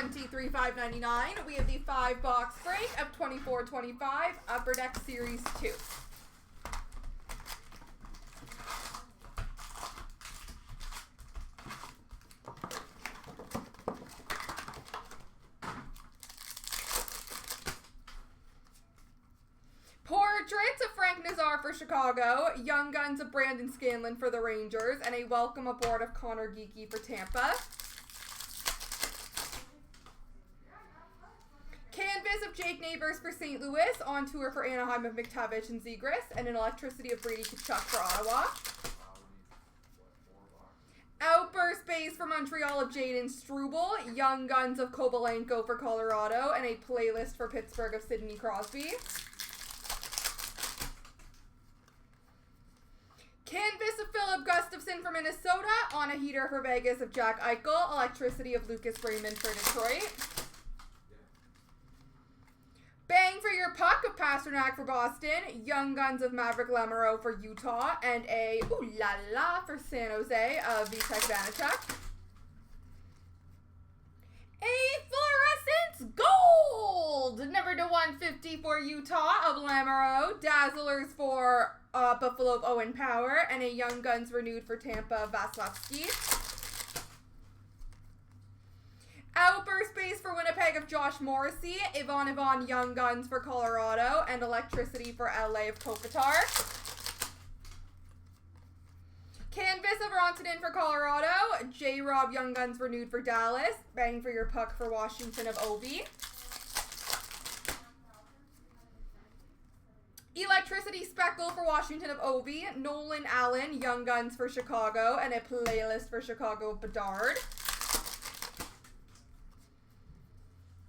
$23,599. We have the 5-box break of 24-25 Upper Deck Series 2. Portraits of Frank Nazar for Chicago, Young Guns of Brandon Scanlon for the Rangers, and a welcome aboard of Connor Geeky for Tampa. Canvas of Jake Neighbors for St. Louis, on tour for Anaheim of McTavish and Zegras, and an Electricity of Brady Tkachuk for Ottawa. Outburst Base for Montreal of Jaden Struble, Young Guns of Kovalenko for Colorado, and a playlist for Pittsburgh of Sidney Crosby. Canvas of Philip Gustafson for Minnesota, on a heater for Vegas of Jack Eichel, Electricity of Lucas Raymond for Detroit. Bang for Your Puck of Pasternak for Boston, Young Guns of Maverick Lamoureux for Utah, and a Ooh La La for San Jose of Vitek Vanacek. A Fluorescence Gold, number to 150 for Utah of Lamoureux, Dazzlers for Buffalo of Owen Power, and a Young Guns renewed for Tampa of Vasilevsky. Outburst Base for Winnipeg of Josh Morrissey, Ivan Young Guns for Colorado, and Electricity for LA of Kopitar. Canvas of Rantanen for Colorado, J-Rob Young Guns renewed for Dallas, Bang for Your Puck for Washington of Ovi. Electricity Speckle for Washington of Ovi, Nolan Allen Young Guns for Chicago, and a playlist for Chicago of Bedard.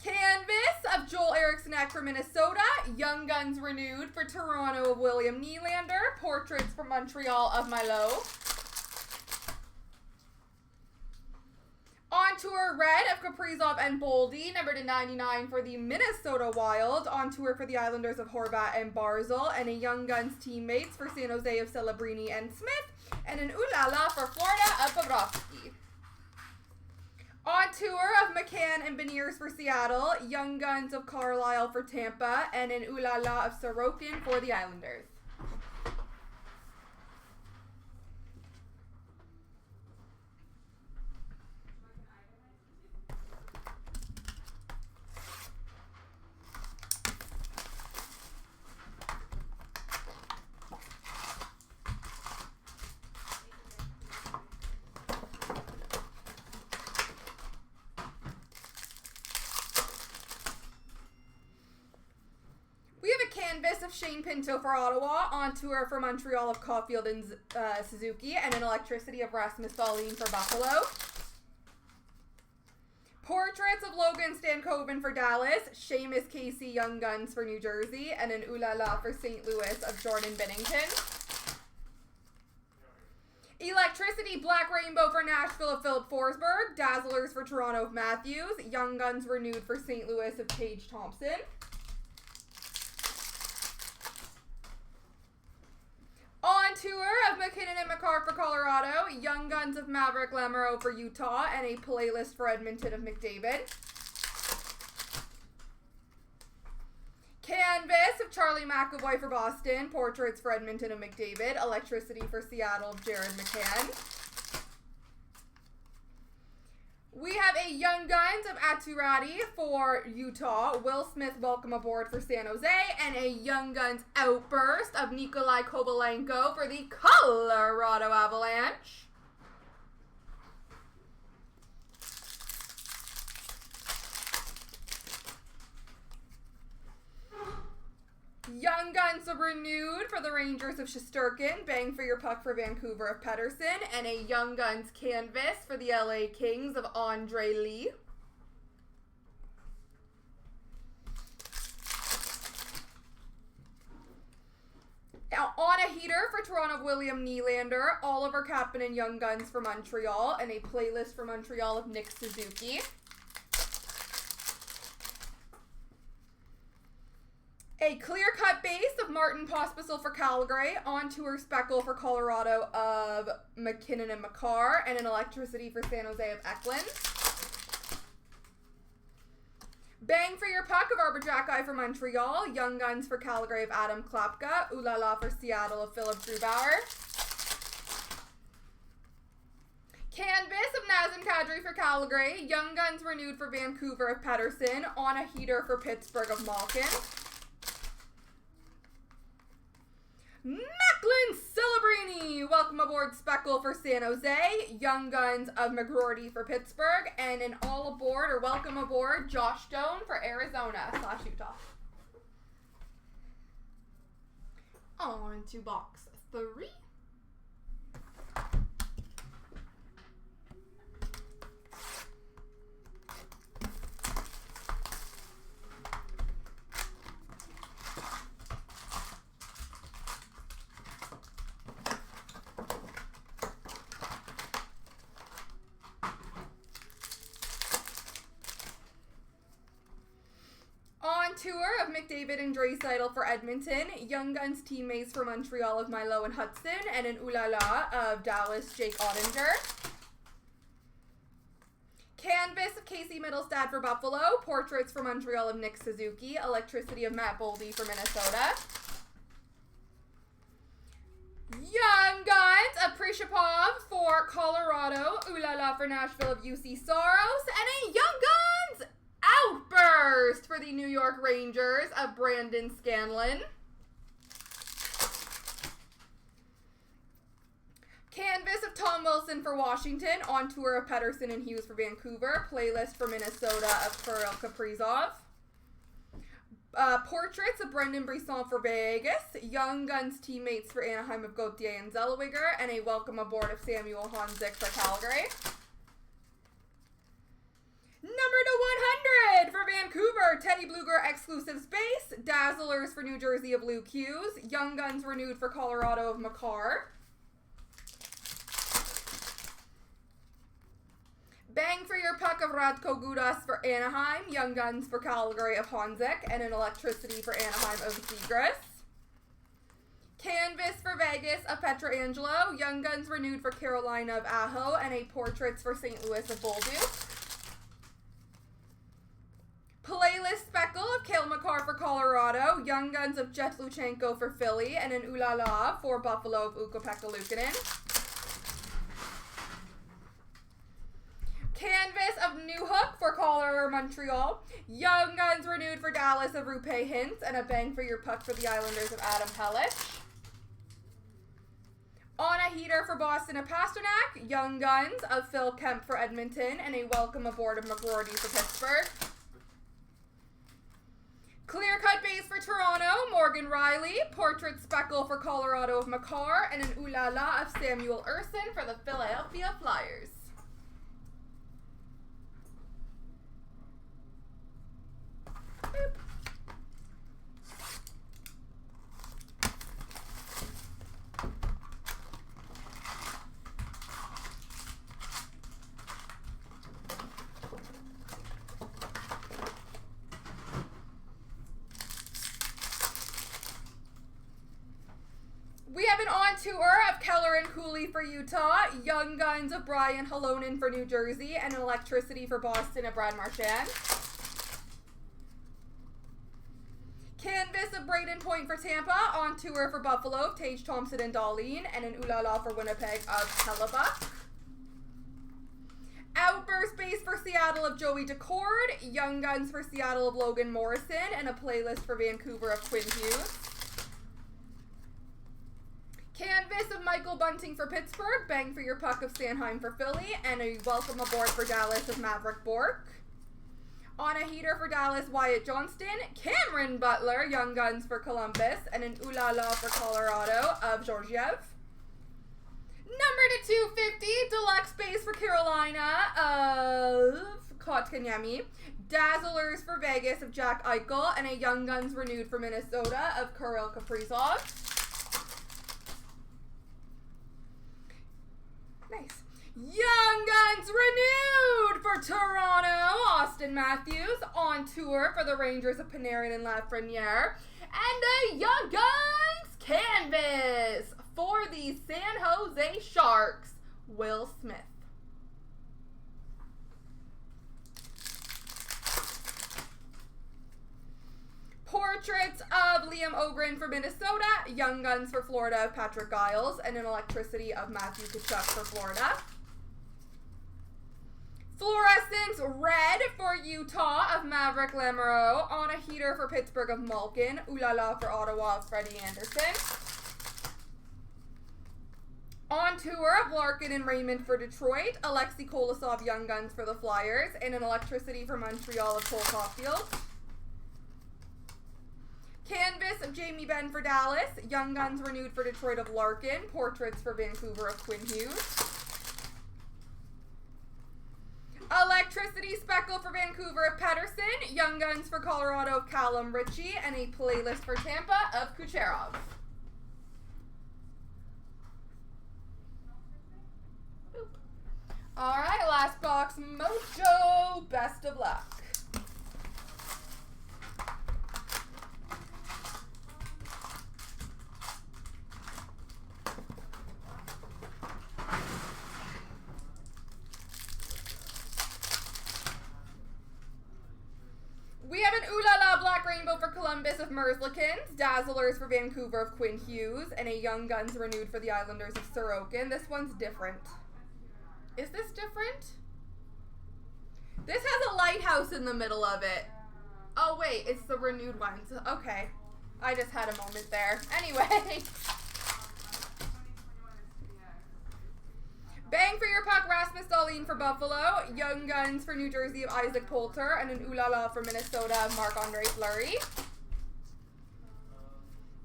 Canvas of Joel Eriksson for Minnesota, Young Guns renewed for Toronto of William Nylander, Portraits for Montreal of Milo. On tour red of Kaprizov and Boldy, number to 99 for the Minnesota Wild, on tour for the Islanders of Horvat and Barzal, and a Young Guns teammates for San Jose of Celebrini and Smith, and an Ooh La La for Florida of Bobrovsky. On tour of McCann and Beniers for Seattle, Young Guns of Carlisle for Tampa, and an Ooh La La of Sorokin for the Islanders. Canvas of Shane Pinto for Ottawa, on tour for Montreal of Caulfield and Suzuki, and an Electricity of Rasmus Dahlin for Buffalo. Portraits of Logan Stankoven for Dallas, Seamus Casey Young Guns for New Jersey, and an Ooh La La for St. Louis of Jordan Binnington. Electricity Black Rainbow for Nashville of Philip Forsberg, Dazzlers for Toronto of Matthews, Young Guns renewed for St. Louis of Tage Thompson. On tour of McKinnon and McCarr for Colorado, Young Guns of Maverick Lamoureux for Utah, and a playlist for Edmonton of McDavid. Canvas of Charlie McAvoy for Boston, Portraits for Edmonton of McDavid, Electricity for Seattle of Jared McCann. We have a Young Guns of Aturati for Utah, Will Smith welcome aboard for San Jose, and a Young Guns Outburst of Nikolai Kovalenko for the Colorado Avalanche. Young Guns of renewed for the Rangers of Shesterkin, Bang for Your Puck for Vancouver of Pettersson, and a Young Guns canvas for the LA Kings of Andre Lee. Now, on a heater for Toronto of William Nylander, Oliver Kapanen Young Guns for Montreal, and a playlist for Montreal of Nick Suzuki. A clear-cut base of Martin Pospisil for Calgary, on-tour speckle for Colorado of McKinnon and McCarr, and an Electricity for San Jose of Eklund. Bang for your puck of Arbor for Montreal. Young Guns for Calgary of Adam Klapka. Ooh La La for Seattle of Philip Grubauer. Canvas of Nazem Kadri for Calgary. Young Guns renewed for Vancouver of Pettersson. On a heater for Pittsburgh of Malkin. Macklin Celebrini, welcome aboard Speckle for San Jose. Young Guns of McGroarty for Pittsburgh. And an all aboard or welcome aboard Josh Stone for Arizona/Utah. On to box 3. Tour of McDavid and Draisaitl for Edmonton. Young Guns teammates for Montreal of Milo and Hudson. And an Ooh La La of Dallas, Jake Ottinger. Canvas of Casey Middlestad for Buffalo. Portraits for Montreal of Nick Suzuki. Electricity of Matt Boldy for Minnesota. Young Guns of Prishapov for Colorado. Ooh La La for Nashville of UC Soros. And a Young Guns outburst for the New York Rangers of Brandon Scanlon. Canvas of Tom Wilson for Washington. On tour of Pettersson and Hughes for Vancouver. Playlist for Minnesota of Kirill Kaprizov. Portraits of Brendan Brisson for Vegas. Young Guns teammates for Anaheim of Gauthier and Zellweger. And a welcome aboard of Samuel Honzik for Calgary. Number to 100 for Vancouver, Teddy Bluger exclusive space. Dazzlers for New Jersey of Luke Hughes. Young Guns renewed for Colorado of Makar. Bang for your puck of Radko Gudas for Anaheim. Young Guns for Calgary of Honzik. And an electricity for Anaheim of Zegras. Canvas for Vegas of Petrangelo. Young Guns renewed for Carolina of Aho. And a portraits for St. Louis of Bolduc. Playlist Speckle of Cale Makar for Colorado. Young Guns of Jet Luchenko for Philly. And an Ooh La La for Buffalo of Ukko-Pekka Luukkonen. Canvas of Newhook for Colorado Montreal. Young Guns renewed for Dallas of Rupe Hintz. And a bang for your puck for the Islanders of Adam Pelech. On a heater for Boston of Pasternak. Young Guns of Phil Kemp for Edmonton. And a welcome aboard of McGroarty for Pittsburgh. Clear cut base for Toronto, Morgan Riley. Portrait Speckle for Colorado of Makar. And an Ooh La La of Samuel Urson for the Philadelphia Flyers. Boop. We have an on tour of Keller and Cooley for Utah. Young Guns of Brian Halonen for New Jersey. And an electricity for Boston of Brad Marchand. Canvas of Braden Point for Tampa. On tour for Buffalo of Tage Thompson and Darlene. And an Ooh La La for Winnipeg of Hellebuck. Outburst base for Seattle of Joey Decord. Young Guns for Seattle of Logan Morrison. And a playlist for Vancouver of Quinn Hughes. Canvas of Michael Bunting for Pittsburgh. Bang for your puck of Sanheim for Philly. And a welcome aboard for Dallas of Maverick Bork. On a heater for Dallas, Wyatt Johnston. Cameron Butler, Young Guns for Columbus. And an Ooh La La for Colorado of Georgiev. Number to 250, deluxe base for Carolina of Kotkaniemi. Dazzlers for Vegas of Jack Eichel. And a Young Guns renewed for Minnesota of Kirill Kaprizov. Nice. Young Guns renewed for Toronto, Austin Matthews. On tour for the Rangers of Panarin and Lafreniere. And a Young Guns canvas for the San Jose Sharks, Will Smith. Portraits of Liam Ogren for Minnesota, Young Guns for Florida of Patrick Giles, and an Electricity of Matthew Tkachuk for Florida. Fluorescent Red for Utah of Maverick Lamoureux, on a heater for Pittsburgh of Malkin, Ooh La La for Ottawa of Freddie Anderson. On tour of Larkin and Raymond for Detroit, Alexei Kolosov Young Guns for the Flyers, and an Electricity for Montreal of Cole Caulfield. Canvas of Jamie Benn for Dallas, Young Guns renewed for Detroit of Larkin, Portraits for Vancouver of Quinn Hughes. Electricity Speckle for Vancouver of Pettersson, Young Guns for Colorado of Callum Ritchie, and a playlist for Tampa of Kucherov. Alright, last box mojo. Best of luck. We have an Ooh La La Black Rainbow for Columbus of Merzlikins, Dazzlers for Vancouver of Quinn Hughes, and a Young Guns renewed for the Islanders of Sorokin. This one's different. Is this different? This has a lighthouse in the middle of it. Oh wait, it's the renewed ones. Okay. I just had a moment there. Anyway. Bang for your puck, Rasmus Dahlin for Buffalo, Young Guns for New Jersey of Isaac Poulter, and an Ooh La La for Minnesota of Marc-Andre Fleury.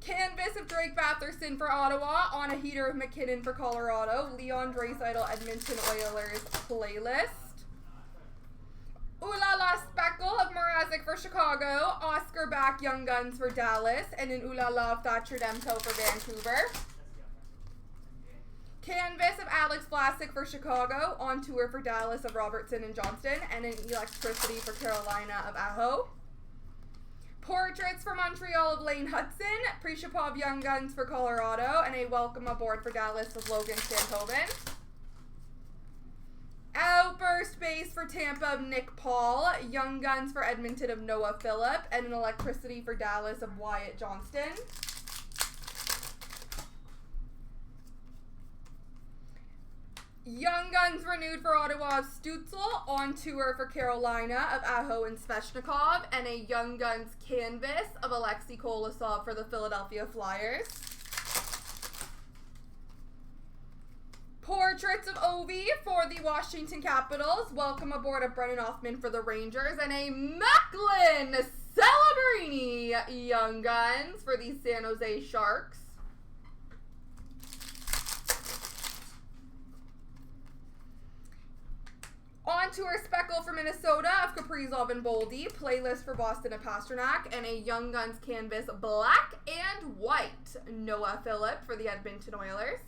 Canvas of Drake Batherson for Ottawa, on a heater of McKinnon for Colorado, Leon Draisaitl Edmonton Oilers playlist. Ooh La La Speckle of Mrazek for Chicago, Oscar Back Young Guns for Dallas, and an Ooh La La of Thatcher Demko for Vancouver. Canvas of Alex Vlasic for Chicago, on tour for Dallas of Robertson and Johnston, and an Electricity for Carolina of Aho. Portraits for Montreal of Lane Hudson, Prishapov Young Guns for Colorado, and a Welcome Aboard for Dallas of Logan Stankoven. Outburst Base for Tampa of Nick Paul, Young Guns for Edmonton of Noah Phillip, and an Electricity for Dallas of Wyatt Johnston. Young Guns renewed for Ottawa of Stutzel, on tour for Carolina of Aho and Svechnikov, and a Young Guns canvas of Alexei Kolosov for the Philadelphia Flyers. Portraits of Ovi for the Washington Capitals, Welcome Aboard of Brennan Othmann for the Rangers, and a Macklin Celebrini Young Guns for the San Jose Sharks. On tour Speckle for Minnesota of Kaprizov and Boldy, playlist for Boston of Pasternak, and a Young Guns canvas black and white Noah Phillip for the Edmonton Oilers.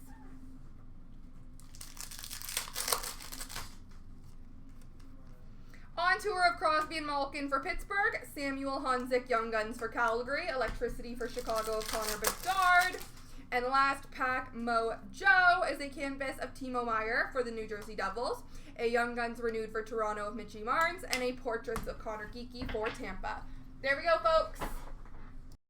On tour of Crosby and Malkin for Pittsburgh, Samuel Honzik Young Guns for Calgary, Electricity for Chicago of Connor Bedard. And last pack mojo is a canvas of Timo Meier for the New Jersey Devils, a Young Guns renewed for Toronto of Mitchie Marnes, and a Portraits of Connor Geekie for Tampa. There we go, folks.